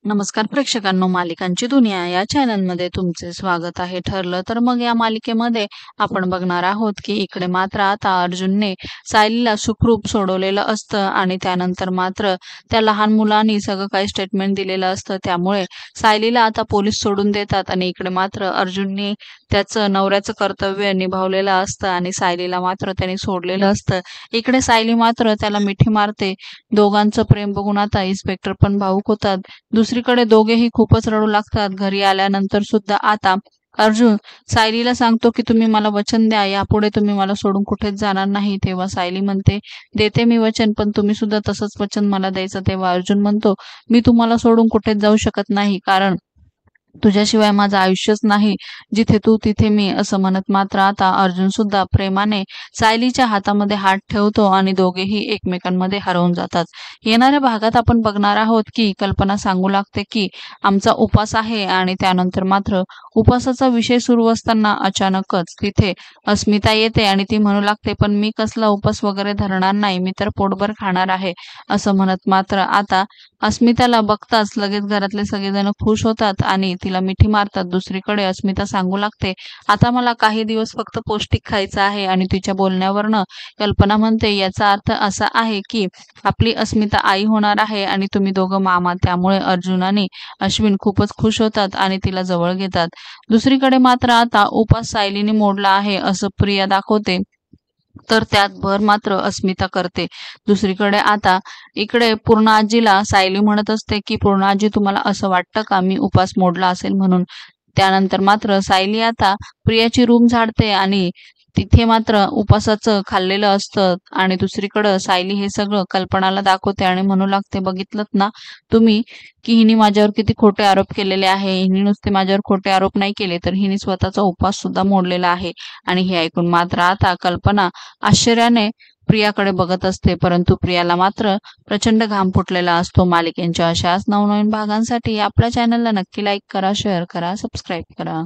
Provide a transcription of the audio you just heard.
नमस्कार प्रेक्षकांनो, मालिकांची दुनिया या चॅनलमध्ये तुमचे स्वागत आहे. ठरलं तर मग या मालिकेमध्ये आपण बघणार आहोत की इकडे मात्र आता अर्जुनने सायलीला सुखरूप सोडवलेलं असतं आणि त्यानंतर मात्र त्या लहान मुलांनी सगळं काही स्टेटमेंट दिलेलं असतं. त्यामुळे सायलीला आता पोलीस सोडून देतात आणि इकडे मात्र अर्जुनने त्याचं नवऱ्याचं कर्तव्य निभावलेलं असतं आणि सायलीला मात्र त्याने सोडलेलं असतं. इकडे सायली मात्र त्याला मिठी मारते. दोघांचं प्रेम बघून आता इन्स्पेक्टर पण भावुक होतात. दुसरीकडे दोघेही खूपच रडू लागतात. घरी आल्यानंतर सुद्धा आता अर्जुन सायलीला सांगतो की तुम्ही मला वचन द्या, यापुढे तुम्ही मला सोडून कुठेच जाणार नाही. तेव्हा सायली म्हणते, देते मी वचन, पण तुम्ही सुद्धा तसंच वचन मला द्यायचं. तेव्हा अर्जुन म्हणतो, मी तुम्हाला सोडून कुठेच जाऊ शकत नाही, कारण तुझ्याशिवाय माझं आयुष्यच नाही. जिथे तू तिथे मी, असं म्हणत मात्र आता अर्जुन सुद्धा प्रेमाने सायलीच्या हातामध्ये हात ठेवतो आणि दोघेही एकमेकांमध्ये हरवून जातात. येणाऱ्या भागात आपण बघणार आहोत की कल्पना सांगू लागते की आमचा उपास आहे आणि त्यानंतर मात्र उपासाचा विषय सुरू असताना अचानकच तिथे अस्मिता येते आणि ती म्हणू लागते, पण मी कसला उपास वगैरे धरणार नाही, मी तर पोटभर खाणार आहे. असं म्हणत मात्र आता अस्मिताला बघताच लगेच घरातले सगळेजण खुश होतात आणि तिला मिठी मारतात. दुसरीकडे अस्मिता सांगू लागते, आता मला काही दिवस फक्त पौष्टिक खायचं आहे आणि तिच्या बोलण्यावरनं कल्पना म्हणते, याचा अर्थ असा आहे की आपली अस्मिता आई होणार आहे आणि तुम्ही दोघं मामा. त्यामुळे अर्जुन आणि अश्विन खूपच खुश होतात आणि तिला जवळ घेतात. दुसरीकडे मात्र आता उपास सायलीने मोडला आहे असं प्रिया दाखवते, तर त्यात भर मात्र अस्मिता करते. दुसरीकडे आता इकडे पूर्णाजीला सायली म्हणत असते की पूर्णाजी, तुम्हाला असं वाटतं का मी उपास मोडला असेल म्हणून? त्यानंतर मात्र सायली आता प्रियाची रूम झाडते आणि तिथे मात्र उपासाचं खाल्लेलं असतं आणि दुसरीकडं सायली हे सगळं कल्पनाला दाखवते आणि म्हणू लागते, बघितलंत ना तुम्ही की हिने माझ्यावर किती खोटे आरोप केलेले आहे. हिने नुसते माझ्यावर खोटे आरोप नाही केले, तर हिने स्वतःचा उपास सुद्धा मोडलेला आहे. आणि हे ऐकून मात्र आता कल्पना आश्चर्याने प्रियाकडे बघत असते, परंतु प्रियाला मात्र प्रचंड घाम फुटलेला असतो. मालिकेच्या अशाच नवनवीन भागांसाठी आपल्या चॅनलला नक्की लाईक करा, शेअर करा, सबस्क्राईब करा.